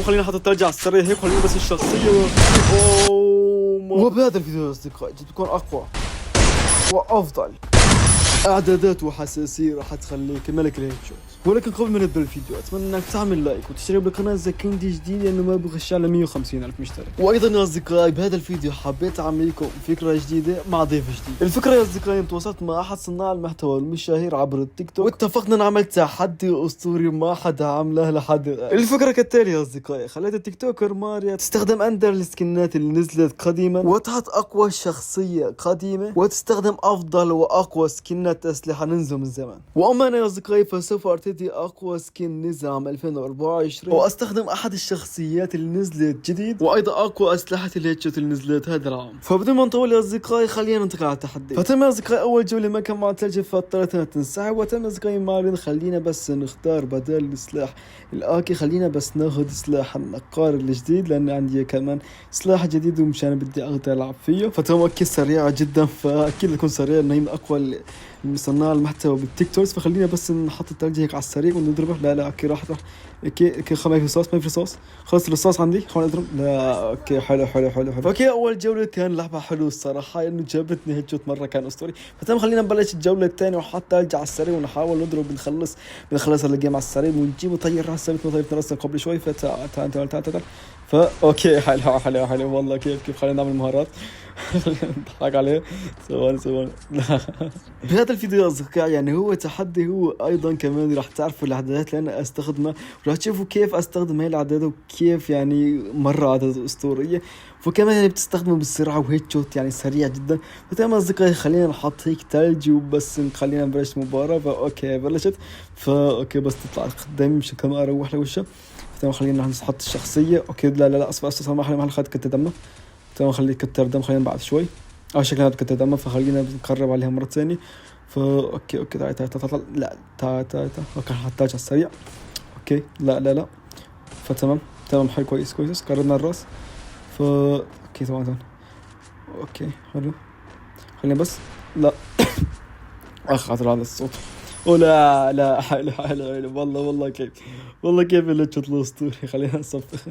فتمام خلينا نحط الثلج على السريع هيك. خلينا بس الشخصية. وبهذا الفيديو يا أصدقائي جد بكون أقوى وأفضل اعدادات وحساسيه راح تخليك ملك الهيد شوت. ولكن قبل ما نبدا الفيديو اتمنى انك تعمل لايك وتشترك بالقناه اذا كنت جديد لانه ما بغش على 150,000 مشترك. وايضا يا اصدقائي بهذا الفيديو حبيت اعمل لكم فكره جديده مع ضيف جديد. الفكره يا اصدقائي تواصلت مع احد صناع المحتوى المشاهير عبر التيك توك واتفقنا نعمل تحدي اسطوري ما حدا عامله لحد الان. الفكره كالتالي يا اصدقائي، خليت التيك توكر ماريا تستخدم اندر السكنات اللي نزلت قديما وتحط اقوى شخصيه قديمه وتستخدم افضل واقوى سكنات اسلحه ننزل من زمان. واما انا يا اصدقائي فسوف ارتدي اقوى سكن نزل عام 2024 واستخدم احد الشخصيات اللي نزلت جديد وايضا اقوى اسلحه الهيدشوت اللي نزلت هذا العام. فبدون ما نطول يا اصدقائي خلينا ننتقل على التحدي. فتم يا اصدقائي اول جوله ما كان مع ثلج فاضطريت انها تنسحب وتم يا اصدقائي مارين. خلينا بس نختار بدل السلاح الاكي، خلينا بس ناخذ سلاح النقار الجديد لان عندي كمان سلاح جديد ومشان بدي اقدر العب فيه. فتم اكيد سريعه جدا فاكيد تكون سريعه انه هي من اقوى صناع المحتوى بالتيك توك. فخلينا بس نحط الثلج هيك على السريع ونضربه. لا اوكي راح اوكي ما في رصاص، ما في رصاص، خلص الرصاص عندي. خلينا نضرب. لا اوكي حلو. اوكي اول جوله كان لعبه حلوه الصراحه انه جابتني هيد شوت مره كان اسطوري. فتم خلينا نبلش الجوله الثانيه ونحط ثلج على السريع ونحاول نضرب بنخلص الجيم على السريع ونجيب طير راسه مثل ما طيرنا راسه قبل شوي. تعال اوكي حلو والله. كيف خلينا نعمل مهارات. نضحك عليه. ثواني بهذا الفيديو يا اصدقائي يعني هو تحدي، هو ايضا كمان راح تعرفوا الاعدادات اللي انا استخدمها وراح تشوفوا كيف استخدم هاي الاعداد وكيف يعني مره اعداد اسطوريه. فكمان يعني بتستخدمه بالسرعه وهيد شوت يعني سريع جدا. فتمام اصدقائي خلينا نحط هيك ثلج وبس خلينا نبلش مباراه. فاوكي بلشت. فاوكي بس تطلع قدامي مش كمان اروح لوشها. فتمام خلينا نحط الشخصيه. اوكي لا اسف ما حد كتر دمه. تمام خليه يكتر دم. خلينا بعد شوي شكلها بتكتر دم فخلينا نقرب عليها مرة ثانية. اوكي تعال لا تعال اوكي حطيتها على السريع. اوكي لا فتمام حلو كويس قربنا الراس. اوكي تمام اوكي حلو. خلينا بس لا خاطر على الصوت. لا حلو والله كيف اللي تشوت الاسطوري. خلينا نصفخ.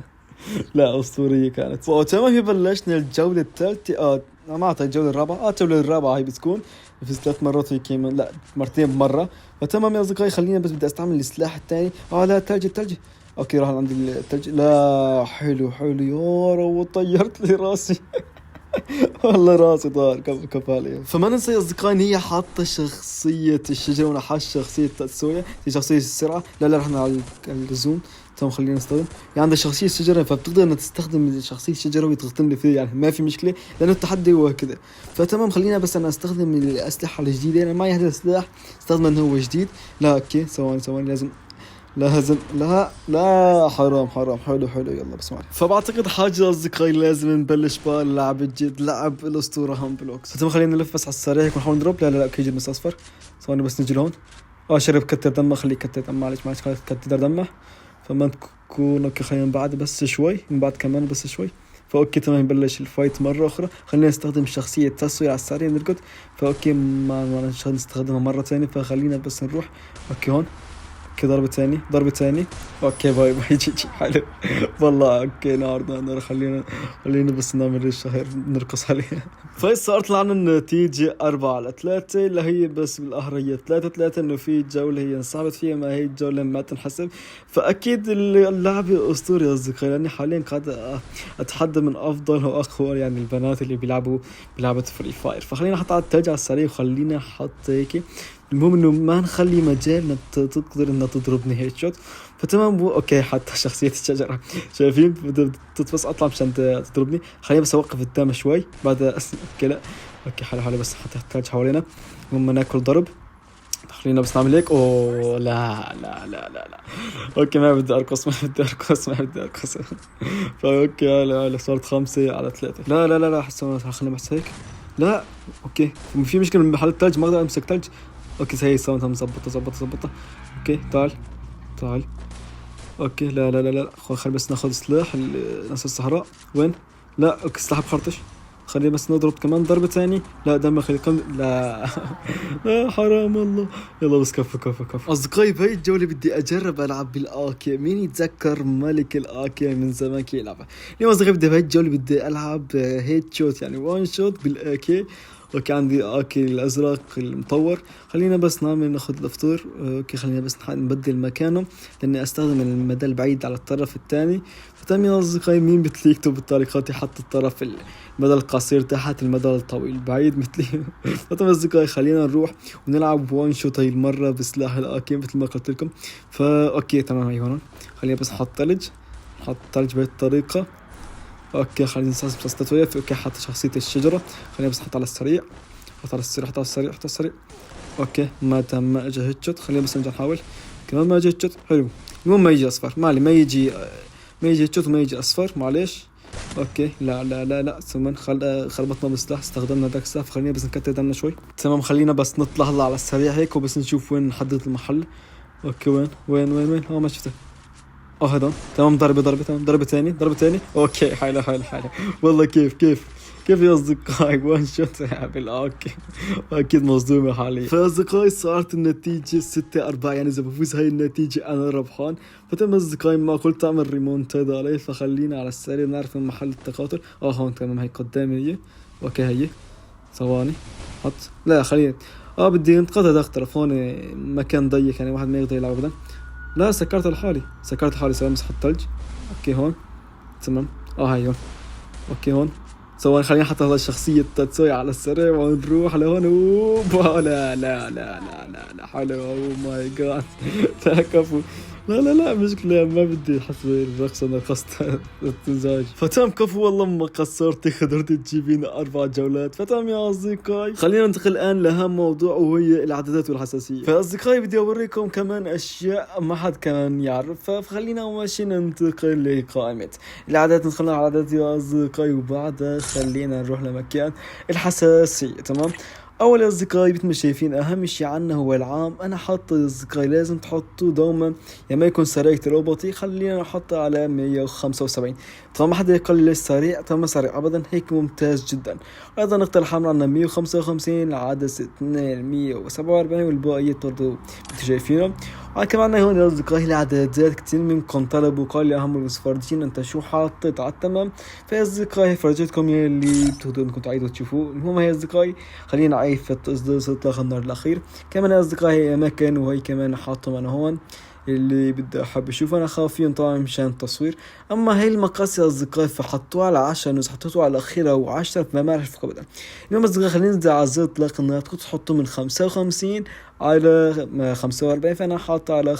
لا اسطوريه كانت. وتمام هي بلشنا الجوله الثالثه. ما اعطي الجوله الرابعه. الجوله الرابعه هي بتكون في 3 مرات هي كمان لا مرتين بمره. فتمام يا اصدقائي خلينا بس بدي استعمل السلاح الثاني. لا الثلج اوكي راح عندي الثلج. لا حلو يا رب طيرت لي راسي. والله راسي طار كفالي. فما ننسى يا اصدقائي ان هي حاطه شخصيه الشجره وانا حاط شخصيه تاتسويا هي شخصيه السرعه. لا رحنا على الزوم. تمام خلينا نستخدم يعني عندها شخصيه الشجره فبتقدر انها تستخدم شخصيه الشجره وتختم لي فيه يعني ما في مشكله لانه التحدي هو كذا. فتمام خلينا بس انا استخدم الاسلحه الجديده. انا معي هذا السلاح استخدم انه هو جديد. لا اوكي ثواني لازم لا حرام حلو يلا بس معي. فبعتقد حاجه اصدقائي لازم نبلش بقى اللعب الجد لعب الاسطوره هام بلوكس. فتمام خلينا نلف بس على السريع هيك ونحاول نضرب. لا اوكي جد اصفر. ثواني بس نجي لهون. شرب كتر دمه. خليه كتر دم معلش كتر دمه فما تكون اوكي. خلينا من بعد بس شوي من بعد كمان بس شوي. فاوكي تمام نبلش الفايت مره اخرى. خلينا نستخدم شخصيه تسوي على السريع نركض. فاوكي ما نستخدمها مره ثانيه فخلينا بس نروح. اوكي هون اوكي ضربة ثانية. اوكي باي جي حلو والله. اوكي نار خلينا بس نعمل الشهر نرقص عليها. فهي صارت لنا النتيجة 4-3 اللي هي بس بالاهرية 3-3 انه في جولة هي انصعبت فيها ما هي الجولة ما تنحسب. فاكيد اللعبة اسطوري يا اصدقائي لاني حاليا قاعد اتحدى من افضل واقوى يعني البنات اللي بيلعبوا بلعبة فري فاير. فخلينا نحط على التلج على السريع وخلينا نحط هيك. المهم انه ما نخلي مجال تقدر انها تضربني هيد شوت. فتمام اوكي حتى شخصية الشجرة شايفين بس اطلع مشان تضربني. خليني بس اوقف الدم شوي بعد اوكي لا اوكي حلو بس حتى الثلج حوالينا لما ناكل ضرب. خلينا بس نعمل هيك. لا اوكي ما بدي ارقص فاوكي لا صارت 5-3. لا احس خلينا بس هيك. لا اوكي في مشكلة من محل الثلج ما اقدر امسك ثلج. اوكي هي سويتها مزبطة. اوكي تعال اوكي لا خل بس ناخذ سلاح ناس الصحراء. وين لا اوكي سلاح بخرطش. خلينا بس نضرب كمان ضربة ثانية. لا دم خلي لا لا حرام والله. يلا بس كفو. أصدقائي بهاي الجولة بدي أجرب ألعب بالآكي. مين يتذكر ملك الآكي من زمان كي يلعبها؟ اليوم أصدقائي بهاي الجولة بدي ألعب هيد شوت يعني وان شوت بالآكي. اوكي عندي اكل الازرق المطور. خلينا بس ناخذ الفطور. اوكي خلينا بس نبدل مكانه لاني استخدم المدى البعيد على الطرف الثاني. فتم يا اصدقائي مين بتلي يكتب بالتعليقات يحط الطرف المدى القصير تحت المدى الطويل بعيد مثلي. فتم يا اصدقائي خلينا نروح ونلعب وان شوت هاي المره بسلاح الاكي مثل ما قلت لكم. اوكي تمام هي هون. خلينا بس نحط ثلج بهي الطريقه. اوكي خلينا نستخدم تسويه. اوكي حط شخصيه الشجره. خلينا بس نحط على السريع. حط على السريع. اوكي ما تم ما اجى هيد شوت. خلينا بس نرجع نحاول كمان ما اجى هيد شوت. حلو المهم ما يجي اصفر ما يجي هيد شوت وما يجي اصفر معليش. اوكي لا ثم خربطنا بالسلاح استخدمنا ذاك السلاح. خلينا بس نكتر دمنا شوي. تمام خلينا بس نطلع هلا على السريع هيك وبس نشوف وين نحدد المحل. اوكي وين ما شفته. هذا تمام. ضربة ثانية. اوكي حلو والله. كيف يا اصدقائي وان شوت بالاوكي. اكيد مصدومة حاليا. فاصدقائي صارت النتيجة 6-4 يعني اذا بفوز هاي النتيجة انا ربحان. فتم اصدقائي ما قلت اعمل ريمونتادا عليه. فخلينا على السريع نعرف من محل التقاطر. هون تمام هي قدامي هي. اوكي هي ثواني حط. لا خلينا بدي انتقطع اخترف هون مكان ضيق يعني واحد ما يقدر يلعب ابدا. لا سكرت لحالي سلام مسح الثلج. اوكي هون تمام. هاي هون. اوكي هون ثواني خلينا نحط هذا الشخصية تاتسوي على السريع ونروح لهون. لا حلو. او ماي جاد. كفو. لا مشكلة ما بدي حسب الرقص انا قصت التزاج. فتم كفو والله ما قصرتي قدرتي تجيبين 4 جولات. فتم يا اصدقائي خلينا ننتقل الان لاهم موضوع وهي الاعدادات والحساسية. فاصدقائي بدي اوريكم كمان اشياء ما حد كمان يعرف. فخلينا اول شيء ننتقل لقائمة الاعدادات. ندخلنا على الاعدادات يا اصدقائي وبعدها خلينا نروح لمكان الحساسية. تمام اول اصدقائي مثل ما شايفين اهم شيء عنا هو العام. انا حاطط اصدقائي لازم تحطوا دوما يا ما يكون سريع كتير بطيء. خلينا نحطه على 175. طبعا ما حدا يقول لي سريع. طبعا ما سريع ابدا هيك ممتاز جدا. ايضا النقطه الحمراء عندنا 155 العدسه 2 147 والباقيات برضه انتم شايفينهم. كمان هون يا اصدقائي الاعدادات كتير منكم طلبوا قال لي اهم المتفرجين انت شو حاطط على التمام. فيا اصدقائي فرجيتكم يلي بتقدروا انكم تعيدوا تشوفوه. المهم يا اصدقائي خلينا نعيد في اطلاق النار الاخير. كمان يا اصدقائي اماكن وهي كمان حاطهم انا هون اللي بدي احب اشوف. انا خافين طبعا مشان التصوير. اما هي المقاس يا اصدقائي فحطوها على 10 نص حطوها على الاخيره و10 فما بعرف ابدا. المهم اصدقائي خلينا ننزل على زر اطلاق النار. تحطوا من 55 على 45. فانا حاطه على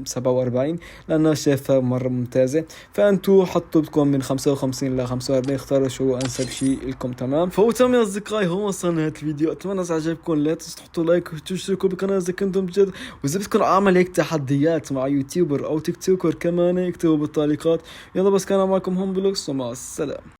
47 لانه شايفها مره ممتازه. فانتوا حطوا بدكم من 55 ل 45 اختاروا شو انسب شيء لكم. تمام فوتم يا اصدقائي هون وصلنا هذا الفيديو. اتمنى اذا عجبكم لا تنسوا تحطوا لايك وتشتركوا بالقناه اذا كنتم بجد. واذا بدكم اعمل هيك تحديات مع يوتيوبر او تيك توكر كمان اكتبوا بالتعليقات. يلا بس كان معكم هون بلوكس ومع السلامه.